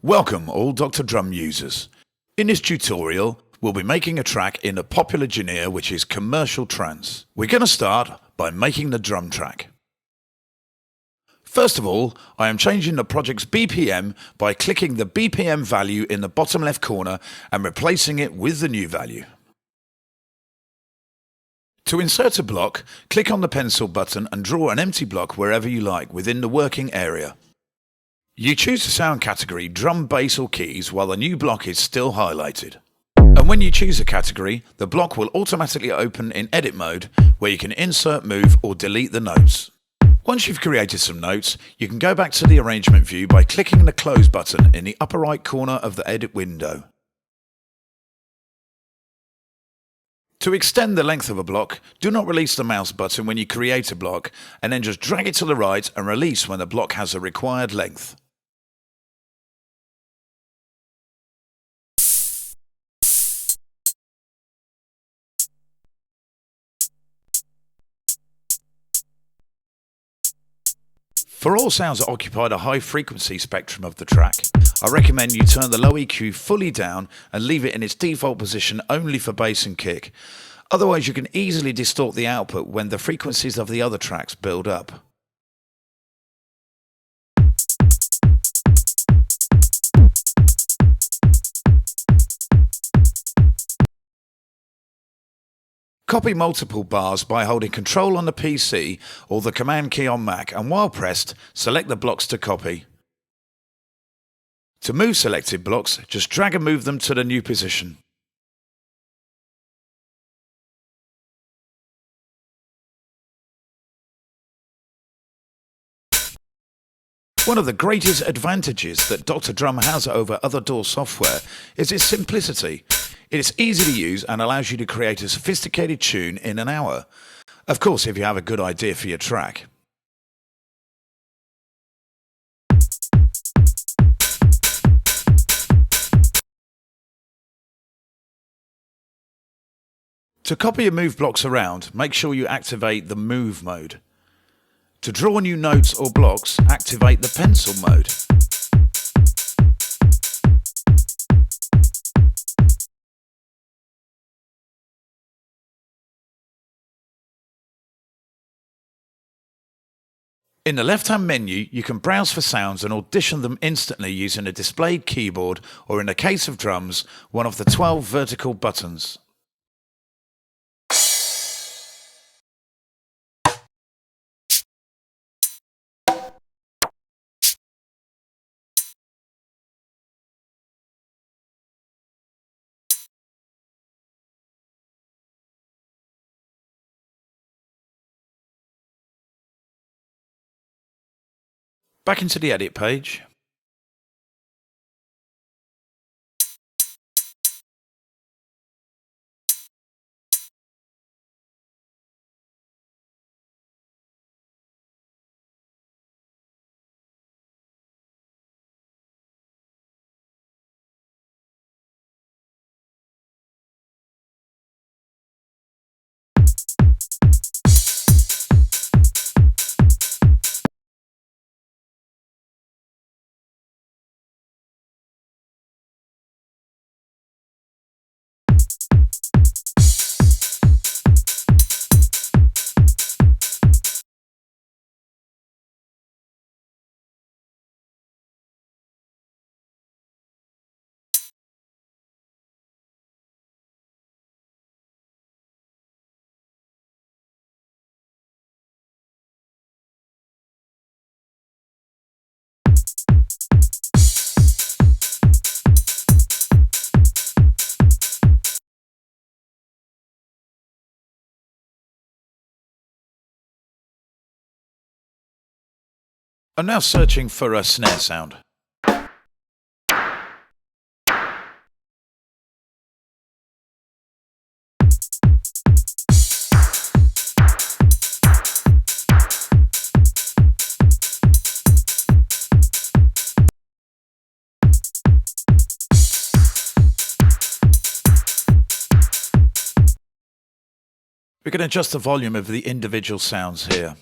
Welcome all Dr. Drum users. In this tutorial, we'll be making a track in a popular genre which is commercial trance. We're going to start by making the drum track. First of all, I am changing the project's BPM by clicking the BPM value in the bottom left corner and replacing it with the new value. To insert a block, click on the pencil button and draw an empty block wherever you like within the working area. You choose the sound category drum, bass or keys while the new block is still highlighted. And when you choose a category, the block will automatically open in edit mode where you can insert, move or delete the notes. Once you've created some notes, you can go back to the arrangement view by clicking the close button in the upper right corner of the edit window. To extend the length of a block, do not release the mouse button when you create a block and then just drag it to the right and release when the block has the required length. For all sounds that occupy the high frequency spectrum of the track, I recommend you turn the low EQ fully down and leave it in its default position only for bass and kick. Otherwise you can easily distort the output when the frequencies of the other tracks build up. Copy multiple bars by holding Control on the PC or the Command key on Mac, and while pressed, select the blocks to copy. To move selected blocks, just drag and move them to the new position. One of the greatest advantages that Dr. Drum has over other DAW software is its simplicity. It is easy to use and allows you to create a sophisticated tune in an hour. Of course, if you have a good idea for your track. To copy and move blocks around, make sure you activate the Move mode. To draw new notes or blocks, activate the Pencil mode. In the left-hand menu, you can browse for sounds and audition them instantly using a displayed keyboard or, in the case of drums, one of the 12 vertical buttons. Back into the edit page. I'm now searching for a snare sound. We can adjust the volume of the individual sounds here.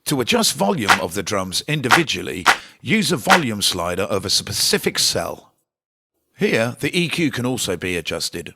To adjust volume of the drums individually, use the volume slider of a specific cell. Here, the EQ can also be adjusted.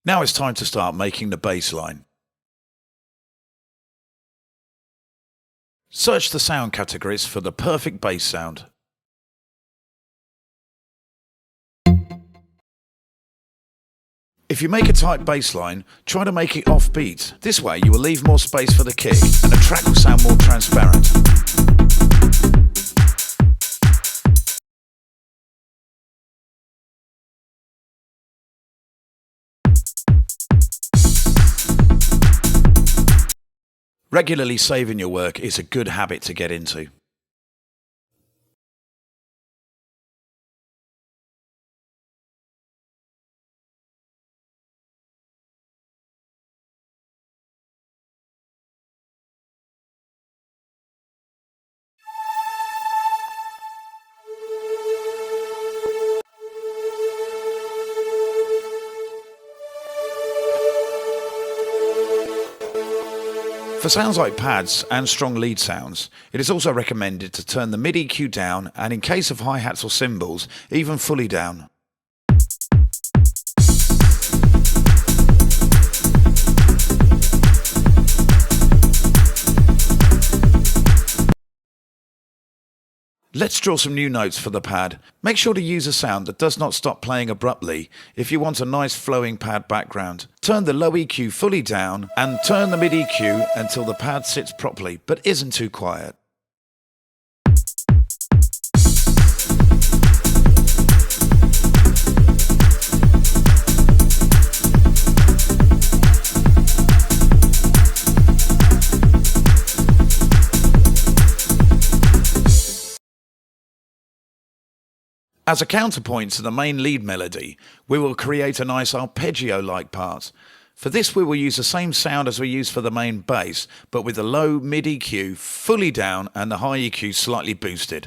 Now it's time to start making the bass line. Search the sound categories for the perfect bass sound. If you make a tight bass line, try to make it offbeat. This way you will leave more space for the kick and the track will sound more transparent. Regularly saving your work is a good habit to get into. For sounds like pads and strong lead sounds, it is also recommended to turn the mid-EQ down and in case of hi-hats or cymbals, even fully down. Let's draw some new notes for the pad. Make sure to use a sound that does not stop playing abruptly if you want a nice flowing pad background. Turn the low EQ fully down and turn the mid EQ until the pad sits properly but isn't too quiet. As a counterpoint to the main lead melody, we will create a nice arpeggio-like part. For this we will use the same sound as we use for the main bass, but with the low mid EQ fully down and the high EQ slightly boosted.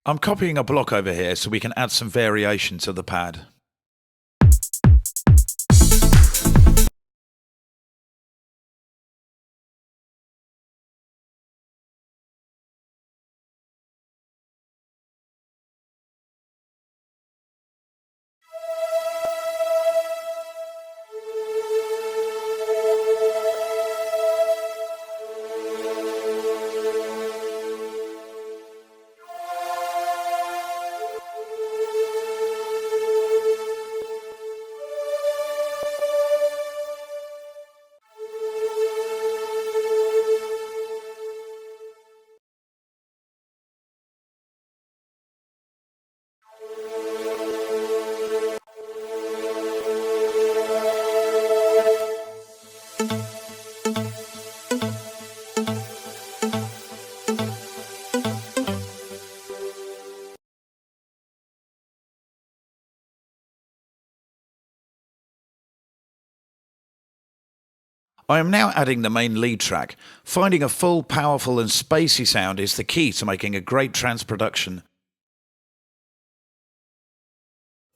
I'm copying a block over here so we can add some variation to the pad. I am now adding the main lead track. Finding a full, powerful and spacey sound is the key to making a great trance production.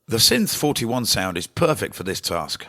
The Synth 41 sound is perfect for this task.